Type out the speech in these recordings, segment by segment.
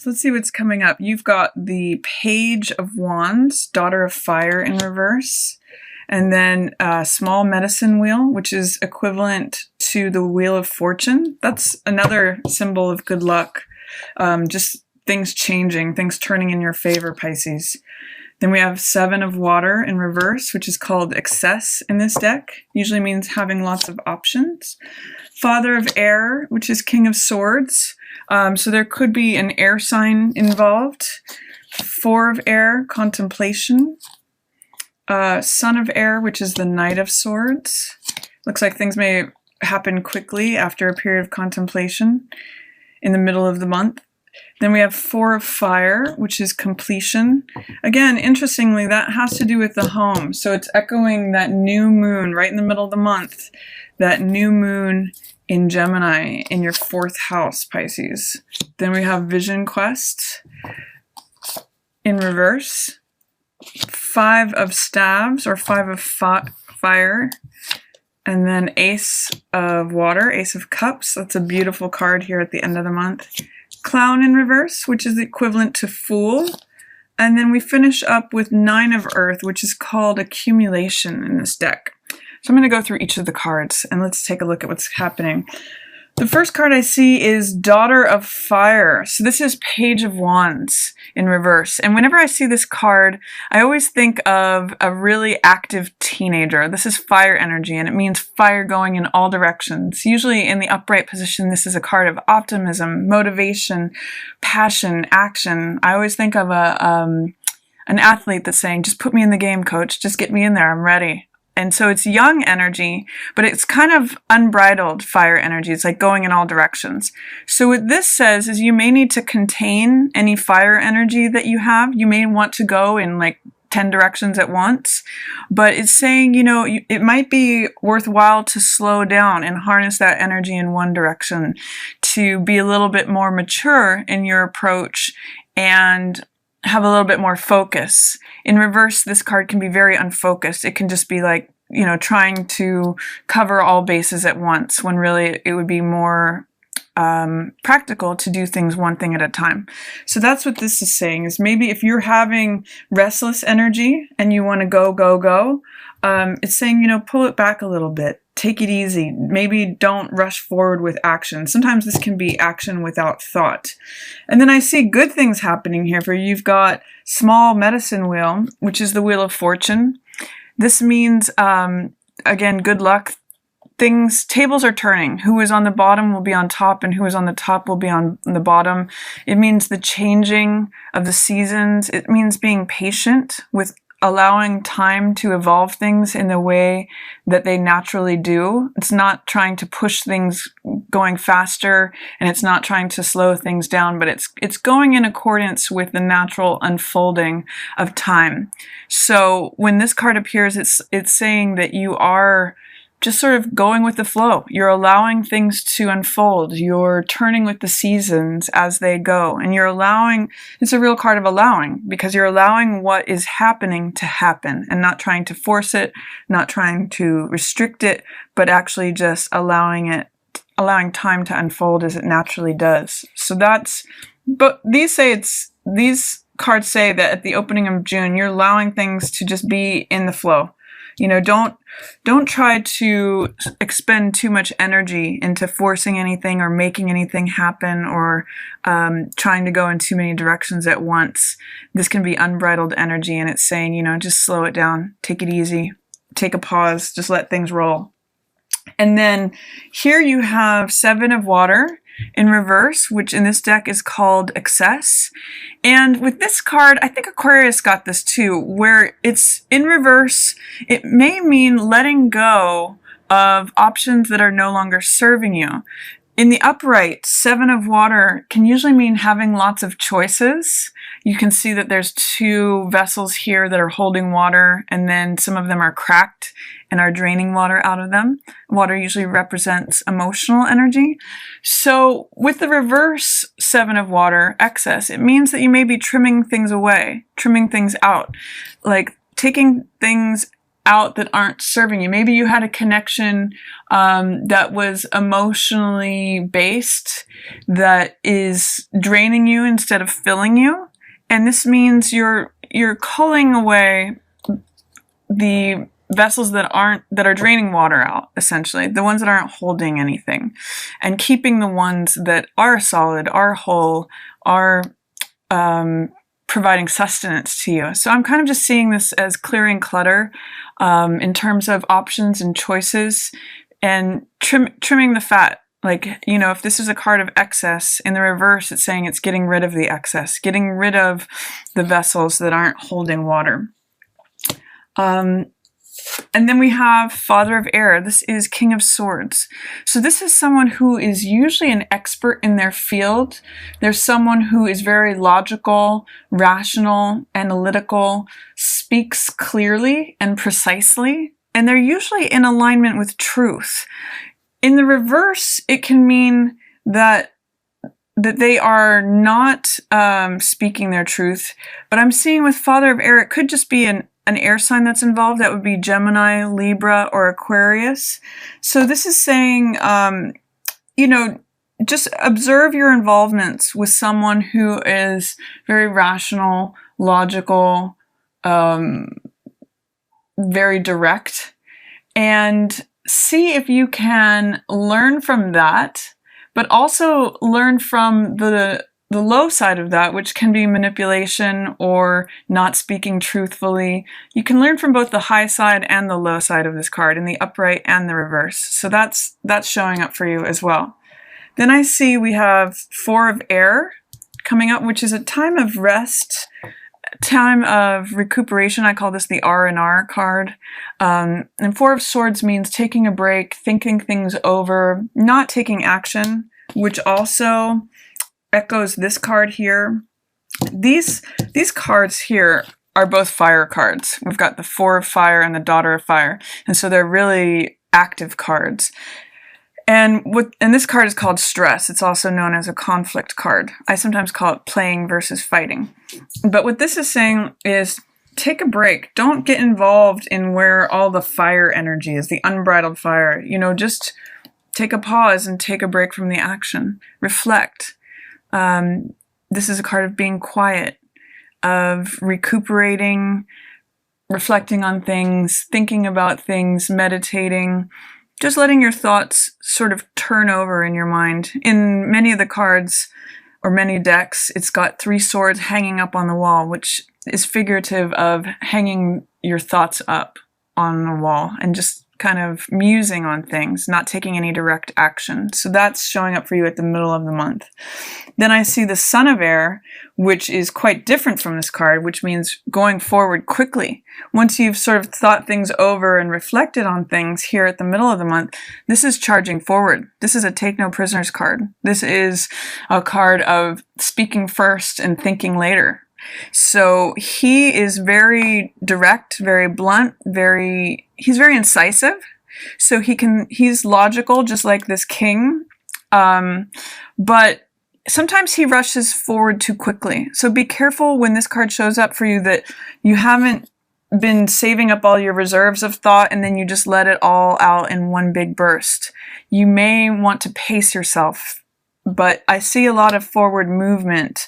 So let's see what's coming up. You've got the Page of Wands, Daughter of Fire in reverse, and then a small medicine wheel, which is equivalent to the Wheel of Fortune. That's another symbol of good luck. Just things changing, things turning in your favor, Pisces. Then we have Seven of Water in reverse, which is called excess in this deck. Usually means having lots of options. Father of Air, which is King of Swords. So there could be an air sign involved. Four of Air, contemplation. Son of Air, which is the Knight of Swords. Looks like things may happen quickly after a period of contemplation in the middle of the month. Then we have Four of Fire, which is completion. Again, interestingly, that has to do with the home. So it's echoing that new moon right in the middle of the month, that new moon in Gemini in your 4th house, Pisces. Then we have Vision Quest in reverse. 5 of Staves, or 5 of Fire. And then Ace of Water, Ace of Cups. That's a beautiful card here at the end of the month. Clown in reverse, which is equivalent to Fool. And then we finish up with 9 of Earth, which is called accumulation in this deck. So I'm going to go through each of the cards and let's take a look at what's happening. The first card I see is Daughter of Fire. So this is Page of Wands in reverse. And whenever I see this card, I always think of a really active teenager. This is fire energy, and it means fire going in all directions. Usually in the upright position, this is a card of optimism, motivation, passion, action. I always think of an athlete that's saying, just put me in the game, coach. Just get me in there. I'm ready. And so it's young energy, but it's kind of unbridled fire energy. It's like going in all directions. So what this says is you may need to contain any fire energy that you have. You may want to go in like 10 directions at once, but it's saying, you know, it might be worthwhile to slow down and harness that energy in one direction, to be a little bit more mature in your approach and have a little bit more focus. In reverse, this card can be very unfocused. It can just be like, you know, trying to cover all bases at once, when really it would be more practical to do things one thing at a time. So that's what this is saying, is maybe if you're having restless energy and you want to go, go, go, it's saying, you know, pull it back a little bit. Take it easy. Maybe don't rush forward with action. Sometimes this can be action without thought. And then I see good things happening here for you. You've got small medicine wheel, which is the Wheel of Fortune. This means, again, good luck. Tables are turning. Who is on the bottom will be on top, and who is on the top will be on the bottom. It means the changing of the seasons. It means being patient with allowing time to evolve things in the way that they naturally do. It's not trying to push things going faster, and it's not trying to slow things down, but it's going in accordance with the natural unfolding of time. So when this card appears, it's saying that you are just sort of going with the flow. You're allowing things to unfold. You're turning with the seasons as they go. And you're allowing, it's a real card of allowing, because you're allowing what is happening to happen and not trying to force it, not trying to restrict it, but actually just allowing time to unfold as it naturally does. So but these cards say that at the opening of June, you're allowing things to just be in the flow. You know, don't try to expend too much energy into forcing anything or making anything happen, or trying to go in too many directions at once. This can be unbridled energy, and it's saying, you know, just slow it down, take it easy, take a pause, just let things roll. And then here you have Seven of Water in reverse, which in this deck is called excess. And with this card, I think Aquarius got this too, where it's in reverse. It may mean letting go of options that are no longer serving you. In the upright, Seven of Water can usually mean having lots of choices. You can see that there's 2 vessels here that are holding water, and then some of them are cracked and are draining water out of them. Water usually represents emotional energy. So with the reverse Seven of Water, excess, it means that you may be trimming things away, trimming things out, like taking things out that aren't serving you. Maybe you had a connection that was emotionally based, that is draining you instead of filling you. And this means you're culling away the vessels that are draining water out, essentially, the ones that aren't holding anything, and keeping the ones that are solid, are whole, are providing sustenance to you. So I'm kind of just seeing this as clearing clutter in terms of options and choices, and trimming the fat. Like, you know, if this is a card of excess, in the reverse, it's saying it's getting rid of the excess, getting rid of the vessels that aren't holding water. And then we have Father of Air. This is King of Swords. So this is someone who is usually an expert in their field. There's someone who is very logical, rational, analytical, speaks clearly and precisely, and they're usually in alignment with truth. In the reverse, it can mean that they are not speaking their truth. But I'm seeing with Father of Air, it could just be an air sign that's involved. That would be Gemini, Libra, or Aquarius. So this is saying, you know, just observe your involvements with someone who is very rational, logical, very direct, and see if you can learn from that, but also learn from the low side of that, which can be manipulation or not speaking truthfully. You can learn from both the high side and the low side of this card, in the upright and the reverse. So that's showing up for you as well. Then I see we have Four of Air coming up, which is a time of rest, time of recuperation. I call this the R&R card. And Four of Swords means taking a break, thinking things over, not taking action, which also echoes this card here. These cards here are both fire cards. We've got the Four of Fire and the Daughter of Fire, and so they're really active cards. And this card is called Stress. It's also known as a conflict card. I sometimes call it playing versus fighting. But what this is saying is take a break. Don't get involved in where all the fire energy is, the unbridled fire. You know, just take a pause and take a break from the action. Reflect. This is a card of being quiet, of recuperating, reflecting on things, thinking about things, meditating, just letting your thoughts sort of turn over in your mind. In many of the cards, or many decks, it's got three swords hanging up on the wall, which is figurative of hanging your thoughts up on the wall and just kind of musing on things, not taking any direct action. So that's showing up for you at the middle of the month. Then I see the Son of Air, which is quite different from this card, which means going forward quickly. Once you've sort of thought things over and reflected on things here at the middle of the month, this is charging forward. This is a take no prisoners card. This is a card of speaking first and thinking later. So he is very direct, very blunt, he's very incisive. So he's logical, just like this king. But sometimes he rushes forward too quickly. So be careful when this card shows up for you that you haven't been saving up all your reserves of thought and then you just let it all out in one big burst. You may want to pace yourself, but I see a lot of forward movement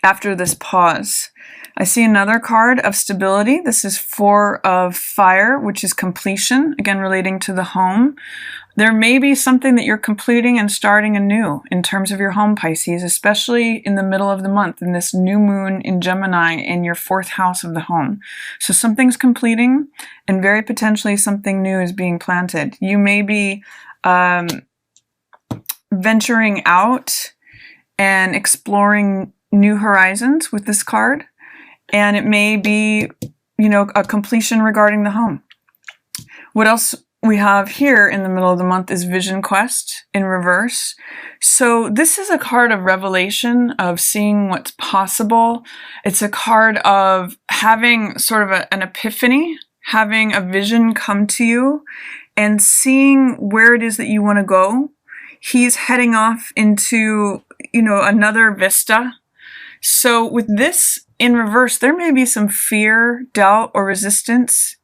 after this pause. I see another card of stability. This is Four of Fire, which is completion, again relating to the home. There may be something that you're completing and starting anew in terms of your home, Pisces, especially in the middle of the month, in this new moon in Gemini in your fourth house of the home. So something's completing, and very potentially something new is being planted. You may be venturing out and exploring new horizons with this card, and it may be, you know, a completion regarding the home. What else we have here in the middle of the month is Vision Quest in reverse. So this is a card of revelation, of seeing what's possible. It's a card of having sort of an epiphany, having a vision come to you and seeing where it is that you want to go. He's heading off into, you know, another vista. So with this in reverse, there may be some fear, doubt, or resistance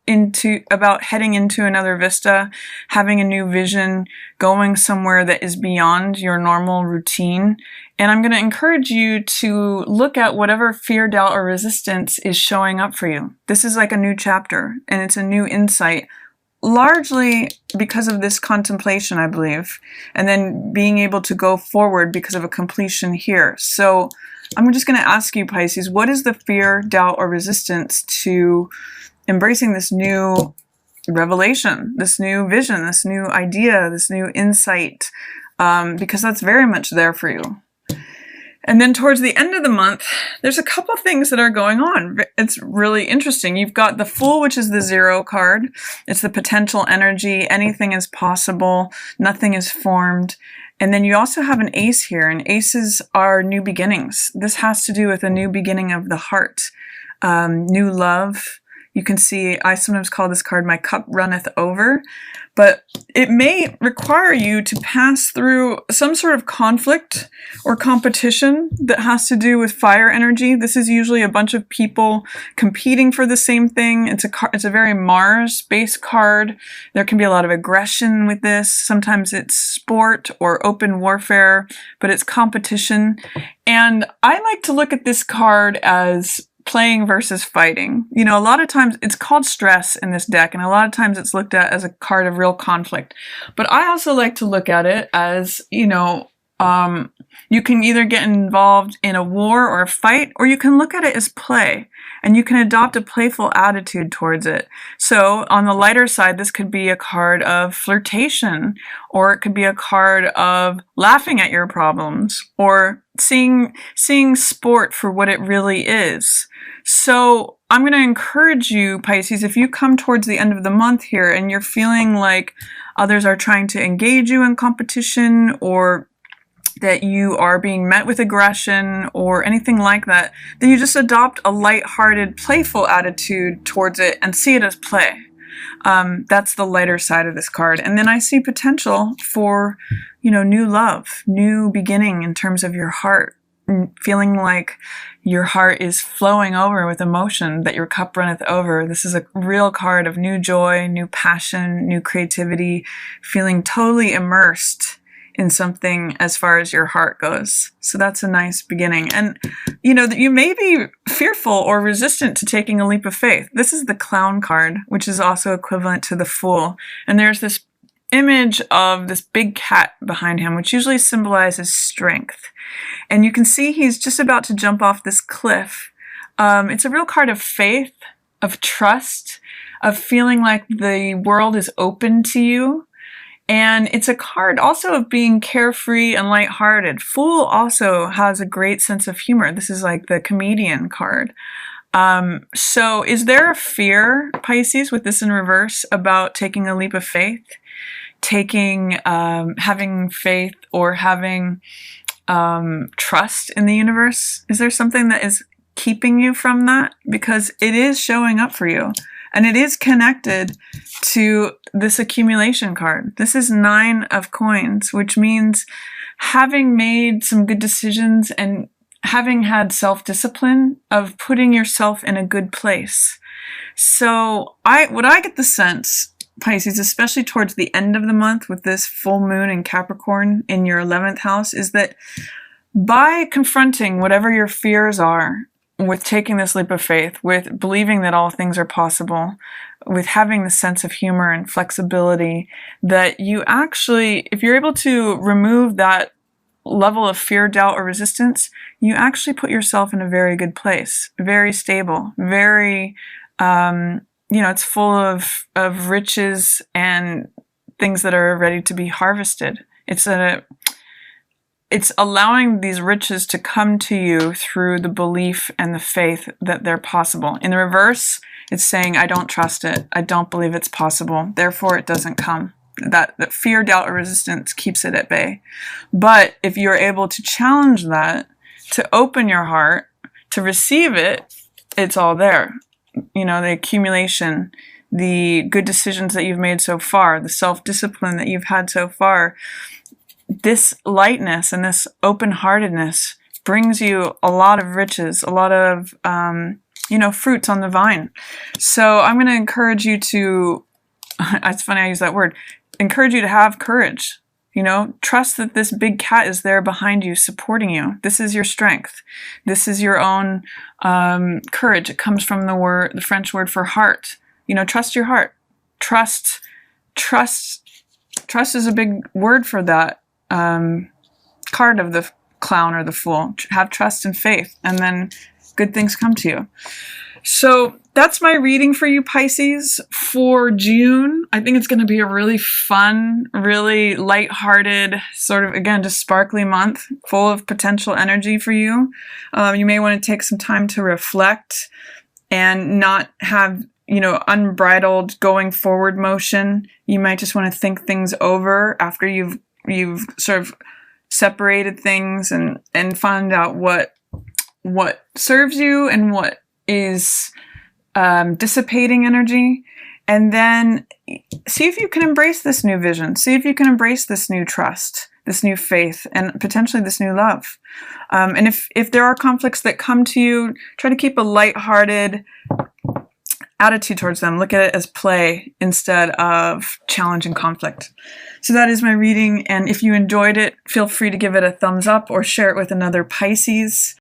about heading into another vista, having a new vision, going somewhere that is beyond your normal routine. And I'm going to encourage you to look at whatever fear, doubt, or resistance is showing up for you. This is like a new chapter, and it's a new insight, largely because of this contemplation, I believe, and then being able to go forward because of a completion here. So I'm just going to ask you, Pisces, what is the fear, doubt, or resistance to embracing this new revelation, this new vision, this new idea, this new insight? Because that's very much there for you. And then towards the end of the month, there's a couple things that are going on. It's really interesting. You've got the Fool, which is the 0 card. It's the potential energy. Anything is possible. Nothing is formed. And then you also have an Ace here, and aces are new beginnings. This has to do with a new beginning of the heart, new love. You can see, I sometimes call this card my cup runneth over, but it may require you to pass through some sort of conflict or competition that has to do with fire energy. This is usually a bunch of people competing for the same thing. It's a very Mars-based card. There can be a lot of aggression with this. Sometimes it's sport or open warfare, but it's competition. And I like to look at this card as playing versus fighting. You know, a lot of times it's called stress in this deck, and a lot of times it's looked at as a card of real conflict. But I also like to look at it as, you know, you can either get involved in a war or a fight, or you can look at it as play, and you can adopt a playful attitude towards it. So on the lighter side, this could be a card of flirtation, or it could be a card of laughing at your problems, or seeing sport for what it really is. So I'm going to encourage you, Pisces, if you come towards the end of the month here and you're feeling like others are trying to engage you in competition, or that you are being met with aggression or anything like that, then you just adopt a lighthearted, playful attitude towards it and see it as play. That's the lighter side of this card. And then I see potential for, you know, new love, new beginning in terms of your heart, feeling like your heart is flowing over with emotion, that your cup runneth over. This is a real card of new joy, new passion, new creativity, feeling totally immersed in something as far as your heart goes. So that's a nice beginning. And, you know, that you may be fearful or resistant to taking a leap of faith. This is the Clown card, which is also equivalent to the Fool. And there's this image of this big cat behind him, which usually symbolizes strength. And you can see he's just about to jump off this cliff. It's a real card of faith, of trust, of feeling like the world is open to you. And it's a card also of being carefree and lighthearted. Fool also has a great sense of humor. This is like the comedian card. So is there a fear, Pisces, with this in reverse about taking a leap of faith? Having faith or having trust in the universe? Is there something that is keeping you from that? Because it is showing up for you. And it is connected to this accumulation card. This is 9 of coins, which means having made some good decisions and having had self-discipline of putting yourself in a good place. So what I get the sense, Pisces, especially towards the end of the month with this full moon in Capricorn in your 11th house, is that by confronting whatever your fears are, with taking this leap of faith, with believing that all things are possible, with having the sense of humor and flexibility, that you actually, if you're able to remove that level of fear, doubt, or resistance, you actually put yourself in a very good place, very stable, very, it's full of riches and things that are ready to be harvested. It's allowing these riches to come to you through the belief and the faith that they're possible. In the reverse, it's saying, I don't trust it. I don't believe it's possible. Therefore, it doesn't come. That fear, doubt, or resistance keeps it at bay. But if you're able to challenge that, to open your heart, to receive it, it's all there. You know, the accumulation, the good decisions that you've made so far, the self-discipline that you've had so far, this lightness and this open-heartedness brings you a lot of riches, a lot of, you know, fruits on the vine. So I'm going to encourage you to, it's funny I use that word, encourage you to have courage. You know, trust that this big cat is there behind you, supporting you. This is your strength. This is your own courage. It comes from the French word for heart. You know, trust your heart. Trust is a big word for that card of the clown or the fool. Have trust and faith, and then good things come to you. So that's my reading for you, Pisces, for June. I think it's going to be a really fun, really lighthearted, sort of, again, just sparkly month, full of potential energy for you. You may want to take some time to reflect and not have, you know, unbridled going forward motion. You might just want to think things over after you've sort of separated things and find out what serves you and what is dissipating energy, and then see if you can embrace this new vision. See if you can embrace this new trust, this new faith, and potentially this new love. And if there are conflicts that come to you, try to keep a lighthearted attitude towards them. Look at it as play instead of challenge and conflict. So that is my reading, and if you enjoyed it, feel free to give it a thumbs up or share it with another Pisces.